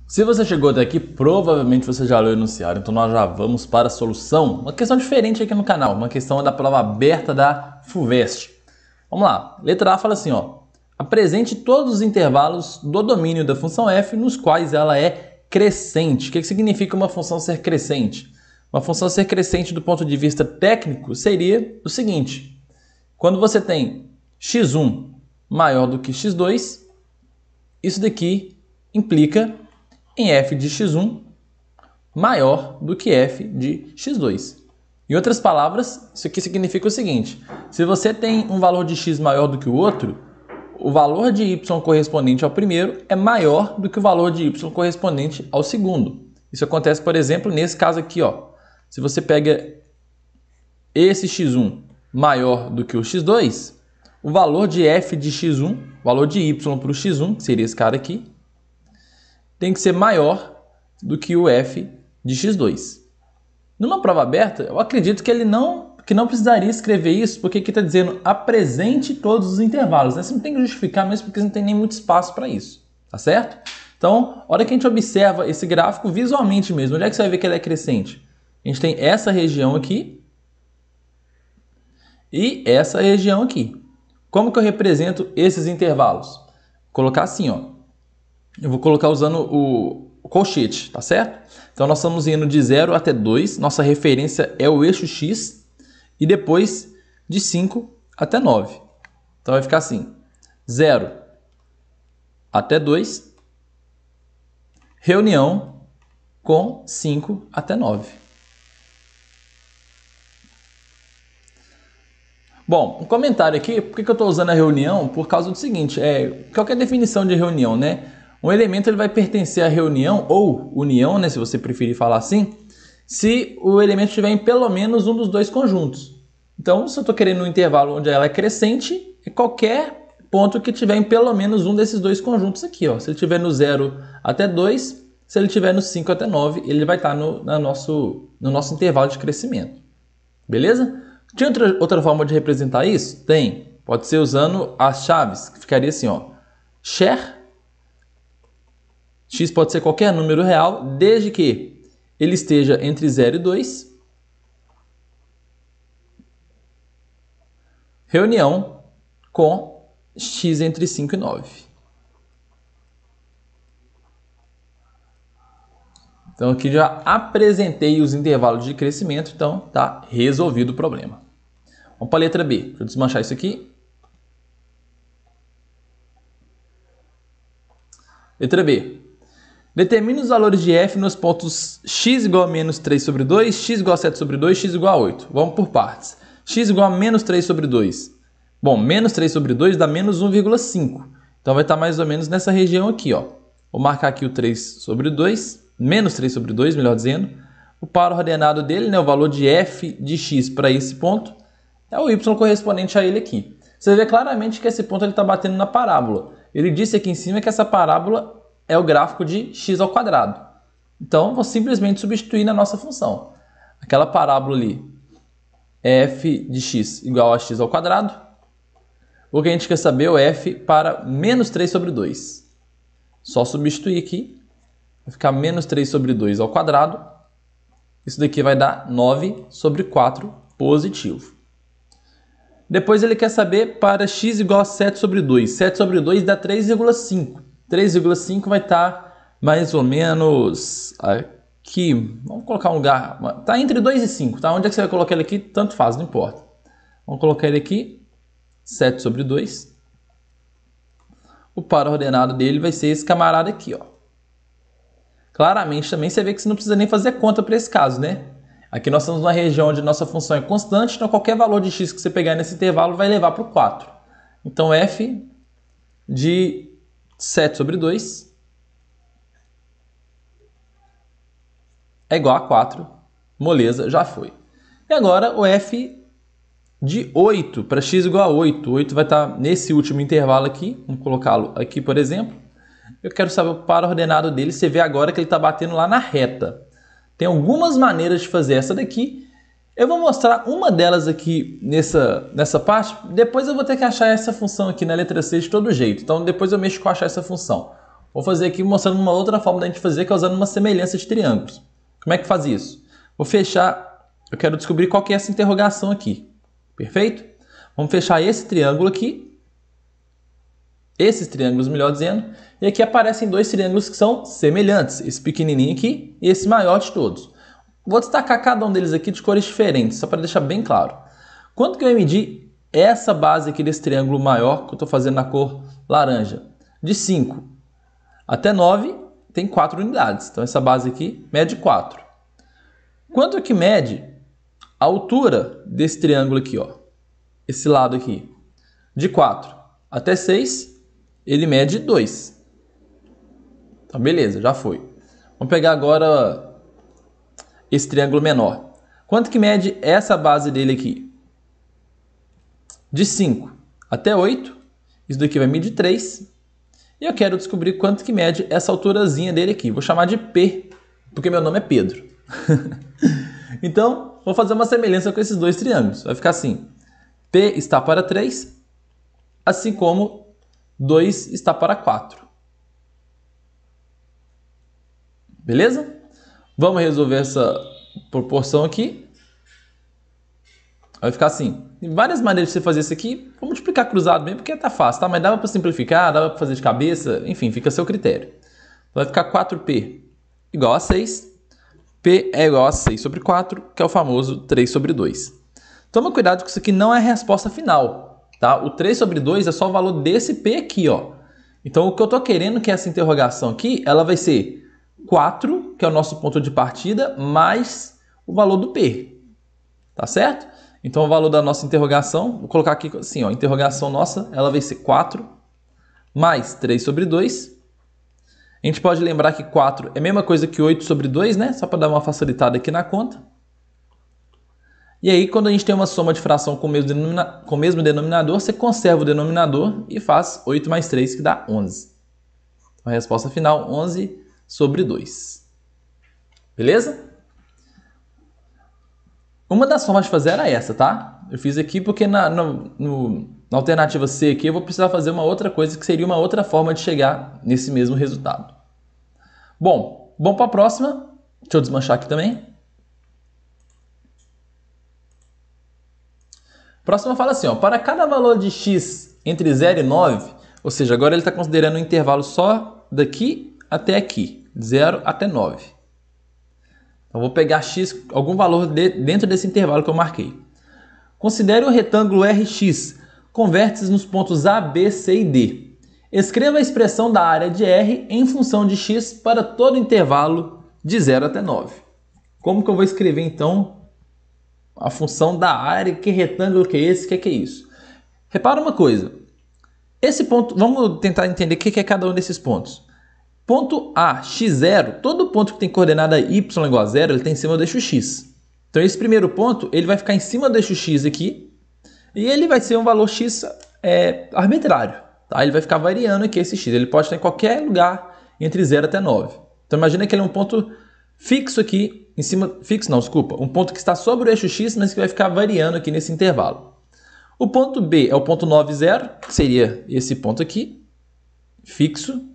Se você chegou até aqui, provavelmente você já leu o enunciado, então nós já vamos para a solução. Uma questão diferente aqui no canal, uma questão da prova aberta da FUVEST. Vamos lá, letra A fala assim, ó. Apresente todos os intervalos do domínio da função f nos quais ela é crescente. O que significa uma função ser crescente? Uma função ser crescente do ponto de vista técnico seria o seguinte. Quando você tem x1 maior do que x2, isso daqui implica em f de x1 maior do que f de x2. Em outras palavras, isso aqui significa o seguinte. Se você tem um valor de x maior do que o outro, o valor de y correspondente ao primeiro é maior do que o valor de y correspondente ao segundo. Isso acontece, por exemplo, nesse caso aqui, ó. Se você pega esse x1 maior do que o x2, o valor de f de x1, o valor de y para o x1, que seria esse cara aqui, tem que ser maior do que o f de x2. Numa prova aberta, eu acredito que não precisaria escrever isso, porque aqui está dizendo apresente todos os intervalos. Né? Você não tem que justificar mesmo, porque não tem nem muito espaço para isso. Tá certo? Então, a hora que a gente observa esse gráfico visualmente mesmo, onde é que você vai ver que ele é crescente? A gente tem essa região aqui e essa região aqui. Como que eu represento esses intervalos? Vou colocar assim, ó. Eu vou colocar usando o colchete, tá certo? Então, nós estamos indo de 0 até 2. Nossa referência é o eixo x. E depois de 5 até 9. Então, vai ficar assim. 0 até 2. Reunião com 5 até 9. Bom, um comentário aqui. Por que eu estou usando a reunião? Por causa do seguinte. Qual que é a definição de reunião, né? Um elemento ele vai pertencer à reunião ou união, né, se você preferir falar assim, se o elemento estiver em pelo menos um dos dois conjuntos. Então, se eu estou querendo um intervalo onde ela é crescente, é qualquer ponto que tiver em pelo menos um desses dois conjuntos aqui. Ó. Se ele estiver no 0 até 2, se ele estiver no 5 até 9, ele vai estar no nosso intervalo de crescimento. Beleza? Tinha outra forma de representar isso? Tem. Pode ser usando as chaves, que ficaria assim, ó. Share. X pode ser qualquer número real, desde que ele esteja entre 0 e 2. Reunião com x entre 5 e 9. Então, aqui já apresentei os intervalos de crescimento, então está resolvido o problema. Vamos para a letra B. Deixa eu desmanchar isso aqui. Letra B. Determine os valores de f nos pontos x igual a menos 3 sobre 2, x igual a 7 sobre 2, x igual a 8. Vamos por partes. X igual a menos 3 sobre 2. Bom, menos 3 sobre 2 dá menos 1,5. Então, vai estar mais ou menos nessa região aqui, ó. Vou marcar aqui o 3 sobre 2, menos 3 sobre 2, melhor dizendo. O par ordenado dele, né, o valor de f de x para esse ponto, é o y correspondente a ele aqui. Você vê claramente que esse ponto está batendo na parábola. Ele disse aqui em cima que essa parábola é o gráfico de x ao quadrado. Então, vou simplesmente substituir na nossa função. Aquela parábola ali é f de x igual a x ao quadrado. O que a gente quer saber é o f para menos 3 sobre 2. Só substituir aqui. Vai ficar menos 3 sobre 2 ao quadrado. Isso daqui vai dar 9 sobre 4 positivo. Depois ele quer saber para x igual a 7 sobre 2. 7 sobre 2 dá 3,5. 3,5 vai estar mais ou menos aqui. Vamos colocar um lugar. Está entre 2 e 5. Tá? Onde é que você vai colocar ele aqui? Tanto faz, não importa. Vamos colocar ele aqui. 7 sobre 2. O par ordenado dele vai ser esse camarada aqui. Ó. Claramente também você vê que você não precisa nem fazer conta para esse caso, né? Aqui nós estamos numa região onde nossa função é constante, então qualquer valor de x que você pegar nesse intervalo vai levar para o 4. Então, f de 7 sobre 2 é igual a 4. Moleza, já foi. E agora o f de 8 para x igual a 8. 8 vai estar nesse último intervalo aqui. Vamos colocá-lo aqui, por exemplo. Eu quero saber o par ordenado dele. Você vê agora que ele está batendo lá na reta. Tem algumas maneiras de fazer essa daqui. Eu vou mostrar uma delas aqui nessa parte. Depois eu vou ter que achar essa função aqui na letra C de todo jeito. Então depois eu mexo com achar essa função. Vou fazer aqui mostrando uma outra forma da gente fazer, que é usando uma semelhança de triângulos. Como é que faz isso? Vou fechar, eu quero descobrir qual que é essa interrogação aqui. Perfeito? Vamos fechar esse triângulo aqui, esses triângulos, melhor dizendo, e aqui aparecem dois triângulos que são semelhantes, esse pequenininho aqui e esse maior de todos. Vou destacar cada um deles aqui de cores diferentes, só para deixar bem claro. Quanto que eu medi essa base aqui desse triângulo maior, que eu estou fazendo na cor laranja? De 5 até 9 tem 4 unidades, então essa base aqui mede 4. Quanto que mede a altura desse triângulo aqui, ó? Esse lado aqui? De 4 até 6, ele mede 2. Então, beleza, já foi. Vamos pegar agora esse triângulo menor. Quanto que mede essa base dele aqui? De 5 até 8. Isso daqui vai medir 3. E eu quero descobrir quanto que mede essa alturazinha dele aqui. Vou chamar de P, porque meu nome é Pedro. Então, vou fazer uma semelhança com esses dois triângulos. Vai ficar assim. P está para 3, assim como 2 está para 4. Beleza? Vamos resolver essa proporção aqui. Vai ficar assim. Tem várias maneiras de você fazer isso aqui. Vou multiplicar cruzado mesmo, porque tá fácil, tá? Mas dava para simplificar, dava para fazer de cabeça. Enfim, fica a seu critério. Vai ficar 4P igual a 6. P é igual a 6 sobre 4, que é o famoso 3 sobre 2. Toma cuidado que isso aqui não é a resposta final, tá? O 3 sobre 2 é só o valor desse P aqui, ó. Então, o que eu estou querendo que essa interrogação aqui, ela vai ser 4, que é o nosso ponto de partida, mais o valor do P. Tá certo? Então, o valor da nossa interrogação, vou colocar aqui assim, ó, a interrogação nossa, ela vai ser 4 mais 3 sobre 2. A gente pode lembrar que 4 é a mesma coisa que 8 sobre 2, né? Só para dar uma facilitada aqui na conta. E aí, quando a gente tem uma soma de fração com o mesmo denominador, você conserva o denominador e faz 8 mais 3, que dá 11. Então, a resposta final, 11 sobre 2. Beleza? Uma das formas de fazer era essa, tá? Eu fiz aqui porque na alternativa C aqui eu vou precisar fazer uma outra coisa que seria uma outra forma de chegar nesse mesmo resultado. Bom, vamos para a próxima. Deixa eu desmanchar aqui também. Próxima fala assim, ó, para cada valor de x entre 0 e 9, ou seja, agora ele está considerando um intervalo só daqui até aqui, 0 até 9. Então, vou pegar x, algum valor dentro desse intervalo que eu marquei. Considere o retângulo Rx com vértices nos pontos A, B, C e D. Escreva a expressão da área de R em função de x para todo o intervalo de 0 até 9. Como que eu vou escrever, então, a função da área? Que retângulo que é esse? O que é isso? Repara uma coisa. Esse ponto, vamos tentar entender o que é cada um desses pontos. Ponto A, x0, todo ponto que tem coordenada y igual a 0, ele está em cima do eixo x. Então, esse primeiro ponto, ele vai ficar em cima do eixo x aqui, e ele vai ser um valor x arbitrário. Tá? Ele vai ficar variando aqui esse x. Ele pode estar em qualquer lugar entre 0 até 9. Então, imagina que ele é um ponto fixo aqui, em cima... Fixo não, desculpa. Um ponto que está sobre o eixo x, mas que vai ficar variando aqui nesse intervalo. O ponto B é o ponto 9, 0, que seria esse ponto aqui, fixo.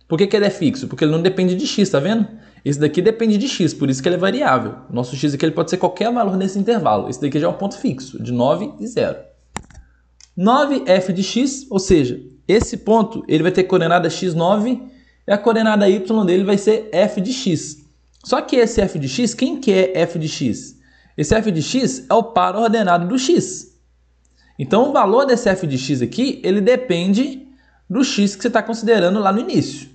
Por que ele é fixo? Porque ele não depende de x, tá vendo? Esse daqui depende de x, por isso que ele é variável. O nosso x aqui ele pode ser qualquer valor nesse intervalo. Esse daqui já é um ponto fixo, de 9 e 0. 9f de x, ou seja, esse ponto ele vai ter coordenada x9 e a coordenada y dele vai ser f de x. Só que esse f de x, quem que é f de x? Esse f de x é o par ordenado do x. Então, o valor desse f de x aqui, ele depende do x que você está considerando lá no início.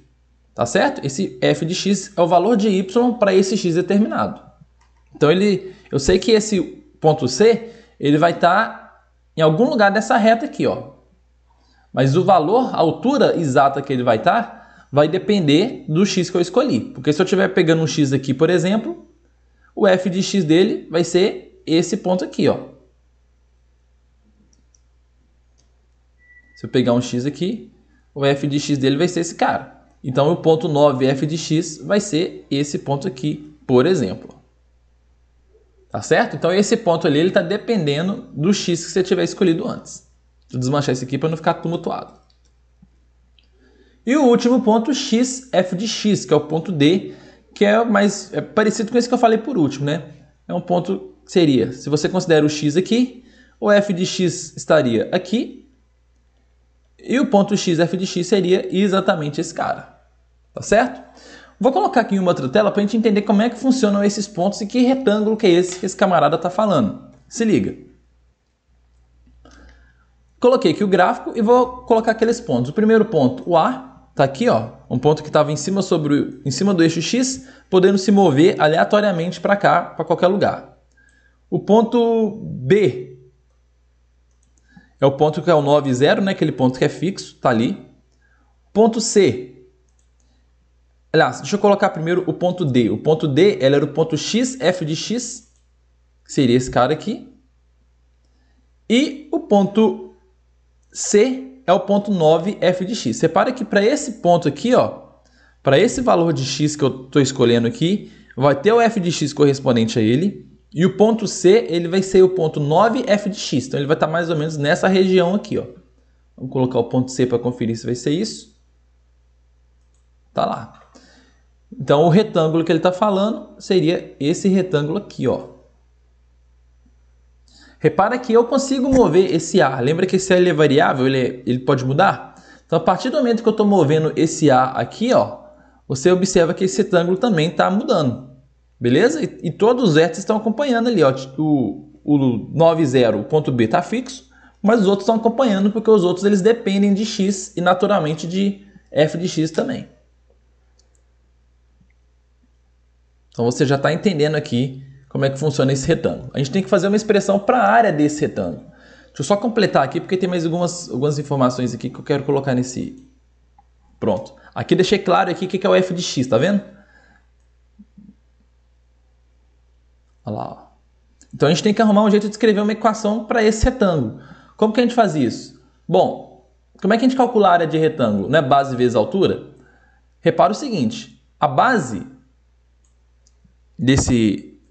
Tá certo? Esse f de x é o valor de y para esse x determinado. Então, eu sei que esse ponto C, ele vai estar em algum lugar dessa reta aqui, ó. Mas o valor, a altura exata que ele vai estar, vai depender do x que eu escolhi. Porque se eu estiver pegando um x aqui, por exemplo, o f de x dele vai ser esse ponto aqui, ó. Se eu pegar um x aqui, o f de x dele vai ser esse cara. Então, o ponto 9f de x vai ser esse ponto aqui, por exemplo. Tá certo? Então, esse ponto ali está dependendo do x que você tiver escolhido antes. Vou desmanchar isso aqui para não ficar tumultuado. E o último ponto, x, f de x, que é o ponto D, que é parecido com esse que eu falei por último, né? É um ponto que seria, se você considera o x aqui, o f de x estaria aqui, e o ponto x, f de x seria exatamente esse cara, tá certo? Vou colocar aqui em uma outra tela para a gente entender como é que funcionam esses pontos e que retângulo que é esse que esse camarada está falando. Se liga. Coloquei aqui o gráfico e vou colocar aqueles pontos. O primeiro ponto, o A, está aqui, ó, um ponto que estava em cima do eixo X, podendo se mover aleatoriamente para cá, para qualquer lugar. O ponto B é o ponto que é o 9, 0, né? Aquele ponto que é fixo, está ali. Ponto C. Aliás, deixa eu colocar primeiro o ponto D. O ponto D ele era o ponto x, f de x, que seria esse cara aqui. E o ponto C é o ponto 9, f de x. Separa que para esse ponto aqui, ó, para esse valor de x que eu estou escolhendo aqui, vai ter o f de x correspondente a ele. E o ponto C ele vai ser o ponto 9, f de x. Então ele vai estar mais ou menos nessa região aqui, ó. Vamos colocar o ponto C para conferir se vai ser isso. Tá lá. Então, o retângulo que ele está falando seria esse retângulo aqui, ó. Repara que eu consigo mover esse A. Lembra que esse A ele é variável, ele pode mudar? Então, a partir do momento que eu estou movendo esse A aqui, ó, você observa que esse retângulo também está mudando. Beleza? E todos os vértices estão acompanhando ali, ó. O 9, 0, o ponto B está fixo, mas os outros estão acompanhando porque os outros eles dependem de x e naturalmente de f de x também. Então você já está entendendo aqui como é que funciona esse retângulo. A gente tem que fazer uma expressão para a área desse retângulo. Deixa eu só completar aqui, porque tem mais algumas informações aqui que eu quero colocar nesse... Pronto. Aqui deixei claro aqui o que é o f de x, tá vendo? Olha lá. Ó. Então a gente tem que arrumar um jeito de escrever uma equação para esse retângulo. Como que a gente faz isso? Bom, como é que a gente calcula a área de retângulo? Não é base vezes altura? Repara o seguinte, a base desse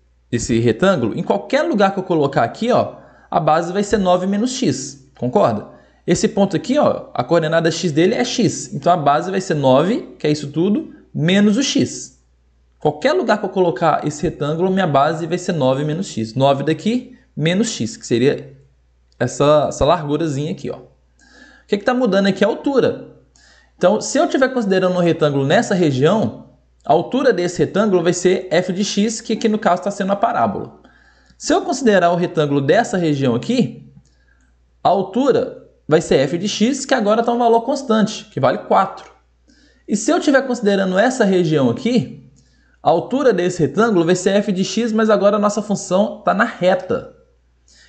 retângulo, em qualquer lugar que eu colocar aqui, ó, a base vai ser 9 menos x, concorda? Esse ponto aqui, ó, a coordenada x dele é x, então a base vai ser 9, que é isso tudo, menos o x. Qualquer lugar que eu colocar esse retângulo, minha base vai ser 9 menos x. 9 daqui, menos x, que seria essa largurazinha aqui, ó. O que está mudando aqui é a altura. Então, se eu estiver considerando um retângulo nessa região, a altura desse retângulo vai ser f de x, que aqui no caso está sendo a parábola. Se eu considerar o retângulo dessa região aqui, a altura vai ser f de x, que agora está um valor constante, que vale 4. E se eu estiver considerando essa região aqui, a altura desse retângulo vai ser f de x, mas agora a nossa função está na reta.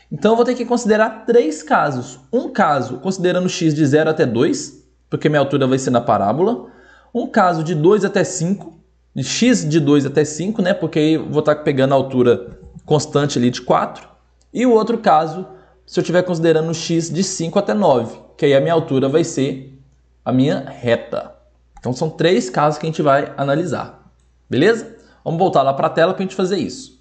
Então eu vou ter que considerar 3 casos. Um caso considerando x de 0 até 2, porque minha altura vai ser na parábola. Um caso de 2 até 5, de x de 2 até 5, né? Porque aí eu vou estar pegando a altura constante ali de 4. E o outro caso, se eu estiver considerando x de 5 até 9, que aí a minha altura vai ser a minha reta. Então são 3 casos que a gente vai analisar. Beleza? Vamos voltar lá para a tela para a gente fazer isso.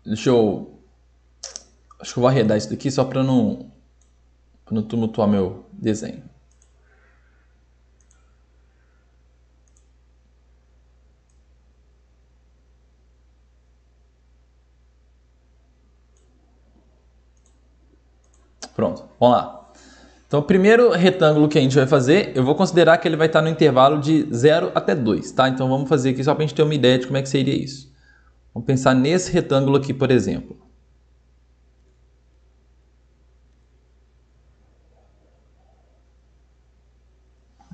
Acho que eu vou arredar isso daqui só para não tumultuar meu desenho. Pronto, vamos lá. Então, o primeiro retângulo que a gente vai fazer, eu vou considerar que ele vai estar no intervalo de 0 até 2, tá? Então, vamos fazer aqui só para a gente ter uma ideia de como é que seria isso. Vamos pensar nesse retângulo aqui, por exemplo.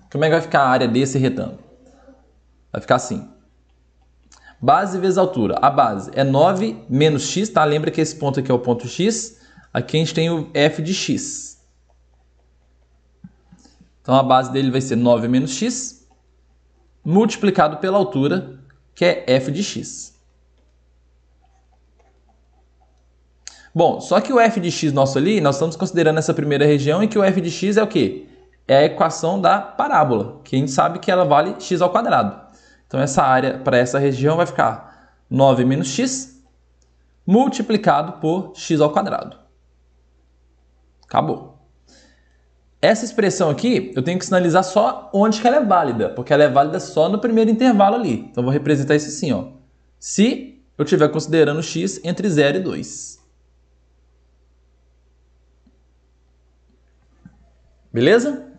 Como é que vai ficar a área desse retângulo? Vai ficar assim. Base vezes altura. A base é 9 menos x, tá? Lembra que esse ponto aqui é o ponto x. Aqui a gente tem o f de x. Então, a base dele vai ser 9 menos x, multiplicado pela altura, que é f de x. Bom, só que o f de x nosso ali, nós estamos considerando essa primeira região em que o f de x é o quê? É a equação da parábola, que a gente sabe que ela vale x ao quadrado. Então, essa área para essa região vai ficar 9 menos x multiplicado por x ao quadrado. Acabou. Essa expressão aqui, eu tenho que sinalizar só onde que ela é válida, porque ela é válida só no primeiro intervalo ali. Então, eu vou representar isso assim, ó. Se eu estiver considerando x entre 0 e 2. Beleza?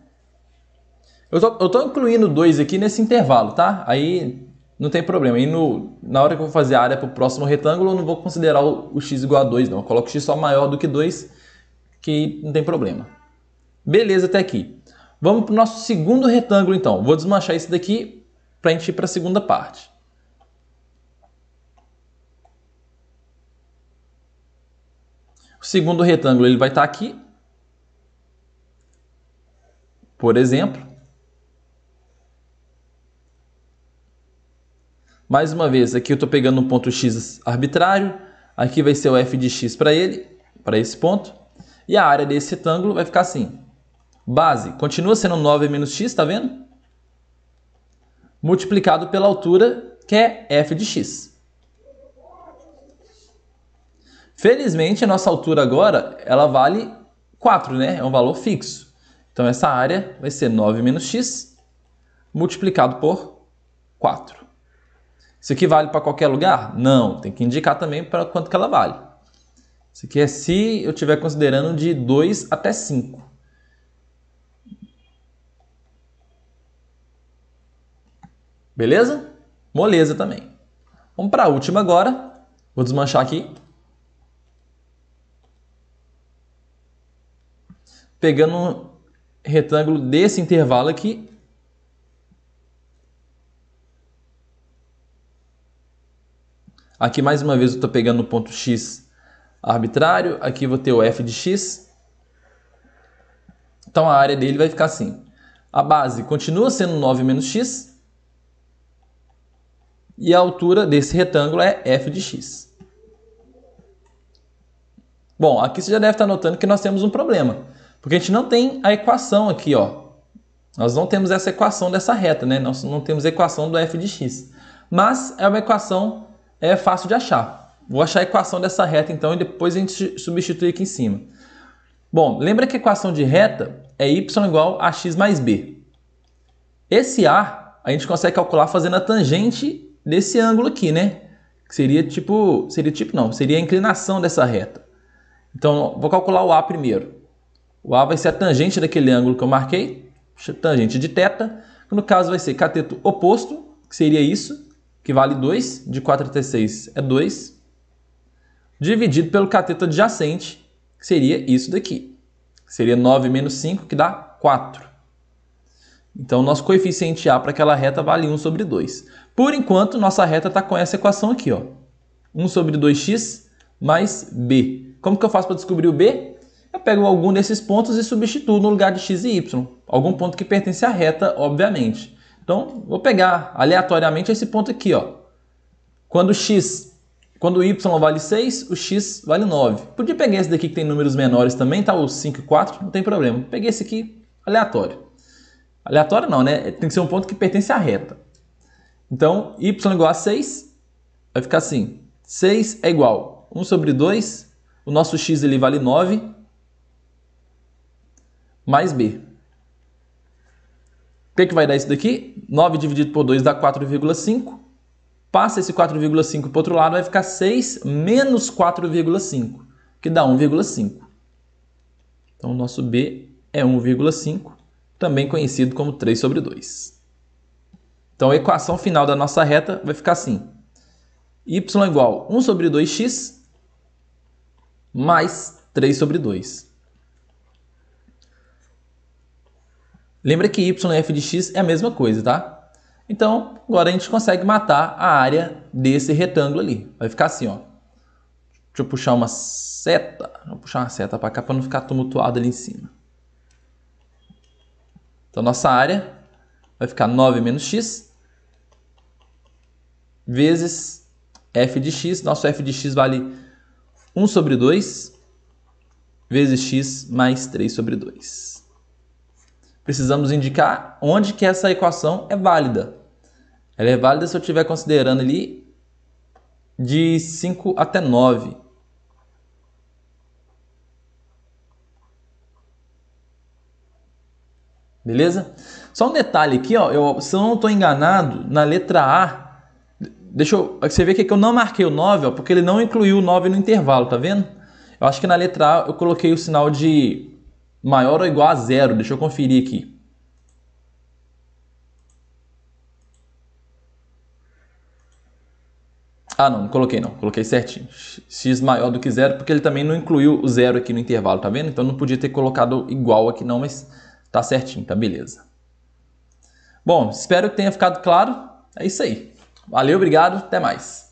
Eu tô incluindo 2 aqui nesse intervalo, tá? Aí não tem problema. Aí na hora que eu vou fazer a área para o próximo retângulo, eu não vou considerar o x igual a 2, não. Eu coloco x só maior do que 2, que não tem problema. Beleza até aqui. Vamos para o nosso segundo retângulo, então. Vou desmanchar esse daqui para a gente ir para a segunda parte. O segundo retângulo ele vai estar aqui. Por exemplo. Mais uma vez, aqui eu estou pegando um ponto x arbitrário. Aqui vai ser o f de x para ele, para esse ponto. E a área desse retângulo vai ficar assim. Base continua sendo 9 menos x, tá vendo? Multiplicado pela altura, que é f de x. Felizmente, a nossa altura agora, ela vale 4, né? É um valor fixo. Então, essa área vai ser 9 menos x multiplicado por 4. Isso aqui vale para qualquer lugar? Não, tem que indicar também para quanto que ela vale. Isso aqui é se eu estiver considerando de 2 até 5. Beleza? Moleza também. Vamos para a última agora. Vou desmanchar aqui. Pegando um retângulo desse intervalo aqui. Aqui, mais uma vez, eu estou pegando o ponto x arbitrário. Aqui vou ter o f de x. Então, a área dele vai ficar assim. A base continua sendo 9 menos x. E a altura desse retângulo é f de x. Bom, aqui você já deve estar notando que nós temos um problema. Porque a gente não tem a equação aqui, ó. Nós não temos essa equação dessa reta, né? Nós não temos a equação do f de x. Mas é uma equação fácil de achar. Vou achar a equação dessa reta, então, e depois a gente substitui aqui em cima. Bom, lembra que a equação de reta é y igual a x mais b. Esse a gente consegue calcular fazendo a tangente desse ângulo aqui, né? Que seria a inclinação dessa reta. Então, vou calcular o a primeiro. O a vai ser a tangente daquele ângulo que eu marquei, tangente de θ, que no caso vai ser cateto oposto, que seria isso, que vale 2, de 4 até 6 é 2, dividido pelo cateto adjacente, que seria isso daqui. Que seria 9 menos 5, que dá 4. Então, nosso coeficiente A para aquela reta vale 1 sobre 2. Por enquanto, nossa reta está com essa equação aqui, ó. 1 sobre 2x mais b. Como que eu faço para descobrir o b? Eu pego algum desses pontos e substituo no lugar de x e y. Algum ponto que pertence à reta, obviamente. Então, vou pegar aleatoriamente esse ponto aqui, ó. Quando o y vale 6, o x vale 9. Podia pegar esse daqui que tem números menores também, tá? O 5 e 4, não tem problema. Peguei esse aqui aleatório. Aleatório não, né? Tem que ser um ponto que pertence à reta. Então, y igual a 6, vai ficar assim. 6 é igual a 1 sobre 2, o nosso x ele vale 9, mais b. O que vai dar isso daqui? 9 dividido por 2 dá 4,5. Passa esse 4,5 para o outro lado, vai ficar 6 menos 4,5, que dá 1,5. Então, o nosso b é 1,5, também conhecido como 3 sobre 2. Então, a equação final da nossa reta vai ficar assim. Y igual a 1 sobre 2x mais 3 sobre 2. Lembra que y e f de x é a mesma coisa, tá? Então, agora a gente consegue matar a área desse retângulo ali. Vai ficar assim, ó. Deixa eu puxar uma seta. Vou puxar uma seta para cá para não ficar tumultuado ali em cima. Então, nossa área vai ficar 9 menos x vezes f de x. Nosso f de x vale 1 sobre 2 vezes x mais 3 sobre 2. Precisamos indicar onde que essa equação é válida. Ela é válida se eu estiver considerando ali de 5 até 9. Beleza? Só um detalhe aqui, ó, se eu não estou enganado, na letra A, você vê que eu não marquei o 9, ó, porque ele não incluiu o 9 no intervalo, tá vendo? Eu acho que na letra A eu coloquei o sinal de maior ou igual a 0, deixa eu conferir aqui. Ah, não coloquei não, coloquei certinho. X maior do que 0, porque ele também não incluiu o 0 aqui no intervalo, tá vendo? Então não podia ter colocado igual aqui não, mas tá certinho, tá beleza. Bom, espero que tenha ficado claro. É isso aí. Valeu, obrigado, até mais.